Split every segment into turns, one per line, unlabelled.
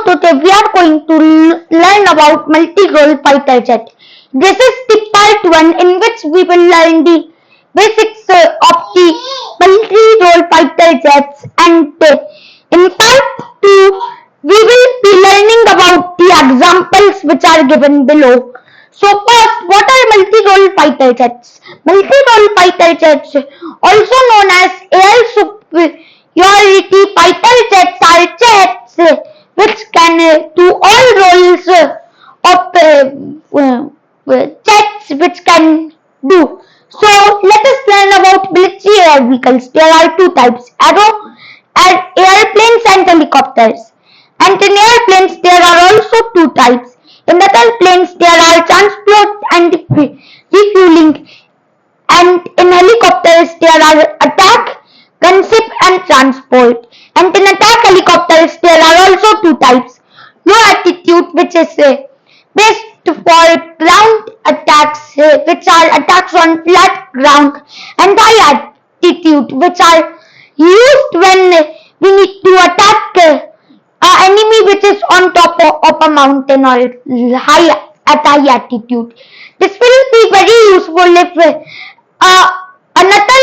today we are going to learn about multi-role fighter jet. This is the part 1 in which we will learn the basics of the multi-role fighter jets, and in part 2 we will be learning about the examples which are given below. So first, what are multi-role fighter jets? Multi-role fighter jets, also known as air superiority fighter jets, are jets which can do all roles of jets which can do. So let us learn about military air vehicles. There are two types: airplanes and helicopters. And in airplanes there are also two types. In other planes there are transport and refueling, and in helicopters there are attack, gunship and transport. And in attack helicopters there are also two types: low altitude, which is based for ground attacks, which are attacks on flat ground, and high altitude, which are used when we need to attack an enemy which is on top of a mountain or at high altitude. This will be very useful if another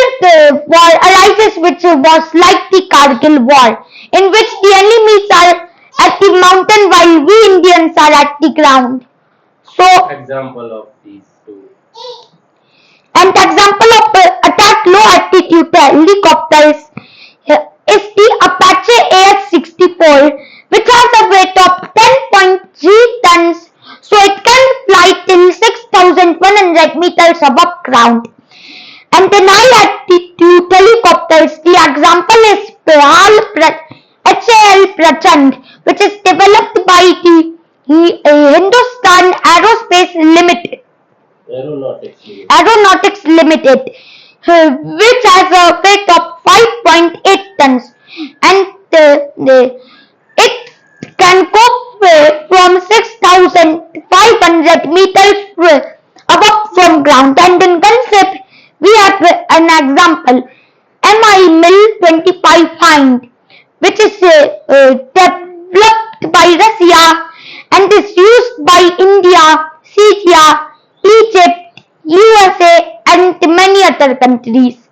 war arises, which was like the Kargil war, in which the enemies are at the mountain while we Indians are at the ground. So,
example of these two.
And example of attack low altitude helicopters is the Apache AS-64, which has a weight of 10.3 tons, so it can fly till 6,100 meters above ground. And in high altitude helicopters, the example is HAL Prachand, which is developed by the Hindustan Aeronautics Limited, which has a weight of 5.8 tons, and it can go from 6,500 meters above from ground. And in gunship, we have an example: Mi-25 Hind, which is developed by Russia and is used by India, Syria, Egypt, USA, and many other countries.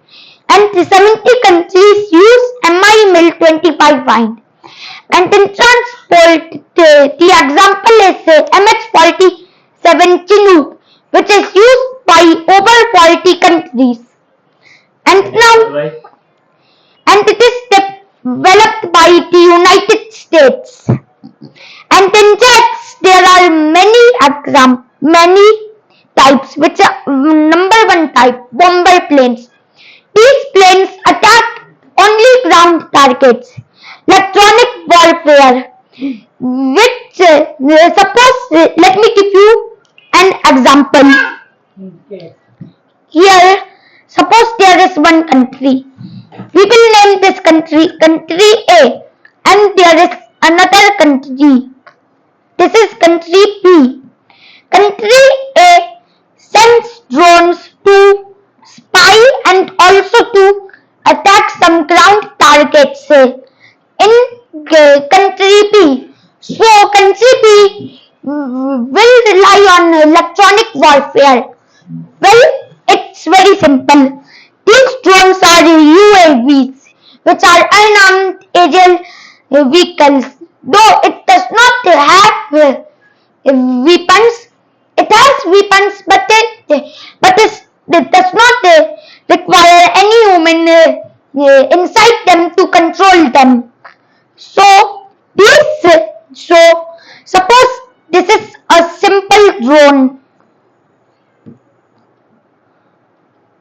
And 70 countries use Mi-25 Hind. And in transport, the example is MH-47 Chinook, which is used by over 40 countries. And it is developed by the United States. And in jets there are many types, which are number 1 type, bomber planes. These planes attack only ground targets. Electronic warfare, which suppose, let me give you an example. Here, suppose there is one country. We will name this country A, and there is another country. This is country B. Country A sends drones to spy and also to attack some ground targets in country B. So country B will rely on electronic warfare. Well, it's very simple. These drones are UAVs, which are unarmed aerial vehicles. Though it does not have weapons, it has weapons, but it does not require any human inside them to control them. So suppose this is a simple drone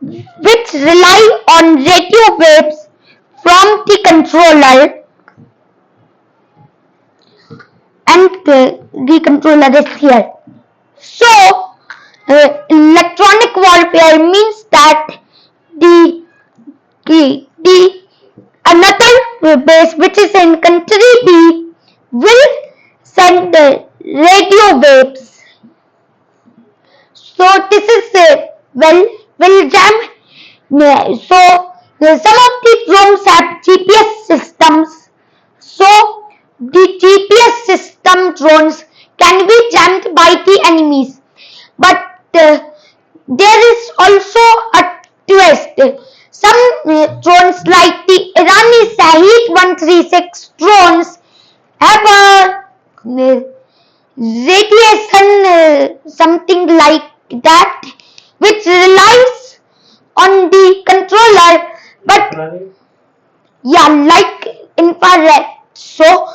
which rely on radio waves from the controller, and the controller is here. So electronic warfare means that the another base, which is in country B, will send radio waves. So this is will jam. So some of the drones have GPS systems. So the GPS system drones can be jammed by the enemies. But there is also a twist. Some drones like the Irani Shahid 136 drones have a radiation something like that, which relies on the controller, but yeah, like infrared. So,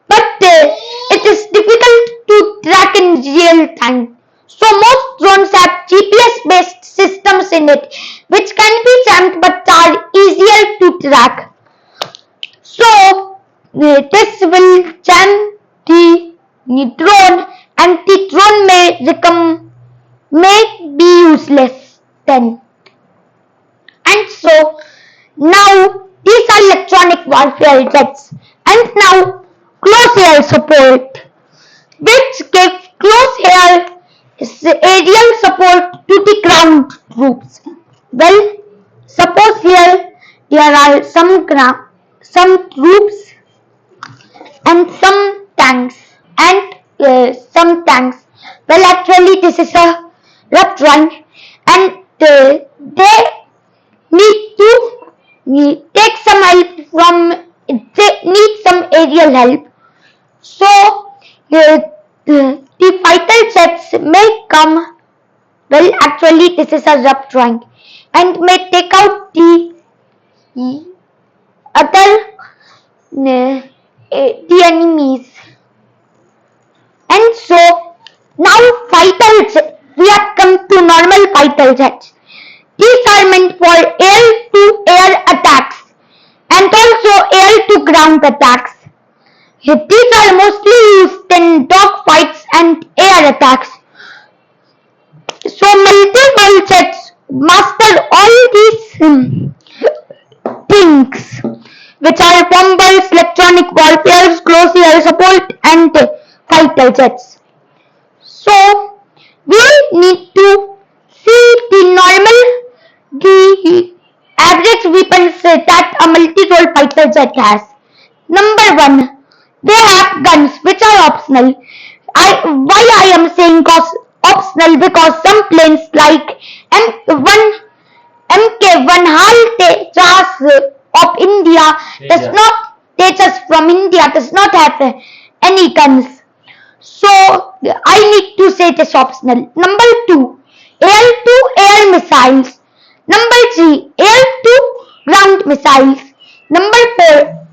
but it is difficult to track in real time. So most drones have GPS based systems in it, which can be jammed but are easier to track. So this will jam the drone, and the drone may be useless then. And so now these are electronic warfare jets. And now close air support, which gives close air aerial support to the ground troops. Well, suppose here there are some troops and some tanks some tanks. Well, actually, this is a rough drawing, and they need to take some help from. They need some aerial help. So the fighter jets may come. Well, actually, this is a rough drawing, and may take out the other the enemies. And so now fighter jets. We have come to normal fighter jets. These are meant for air-to-air attacks and also air-to-ground attacks. These are mostly used in dogfights and air attacks. So multirole jets master all these things, which are bombers, electronic warfare, close air support, and fighter jets. So we need to see the average weapons that a multi-role fighter jet has. Number one, they have guns which are optional. Why I am saying optional, because some planes like MK1 HAL Tejas of India does not Tejas from India does not have any guns. So I need to say this optional. Number two, air-to-air missiles. Number three, air-to-ground missiles. Number four,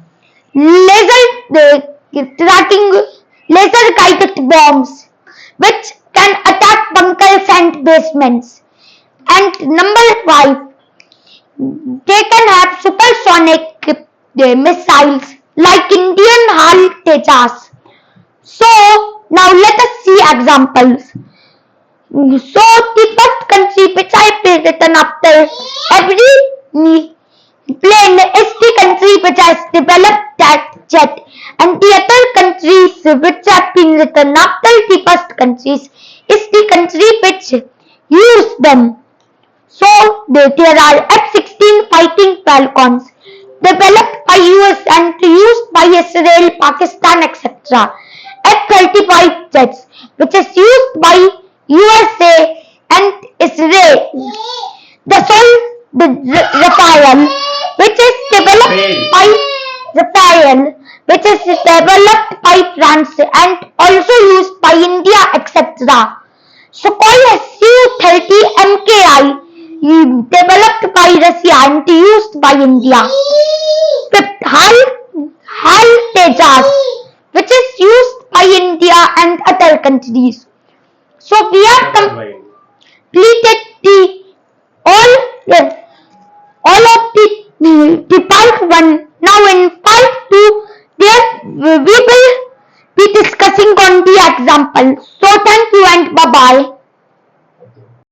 laser guided bombs, which can attack bunkers and basements. And number five, they can have supersonic missiles like Indian HAL Tejas. So now let us see examples. So the first country which I have written after every plane is the country which has developed that jet, and the other countries which have been written after the first countries is the country which used them. So there are F-16 fighting Falcons developed by US and used by Israel, Pakistan, etc. F-35 jets, which is used by USA and Israel. The Rafale, which is developed by France and also used by India, etc. Sukhoi Su-30 MKI, developed by Russia and used by India. Fifth, HAL Tejas, which is used by India and other countries. So we have completed all of the part 1. Now in part 2, we will be discussing on the example. So thank you and bye bye.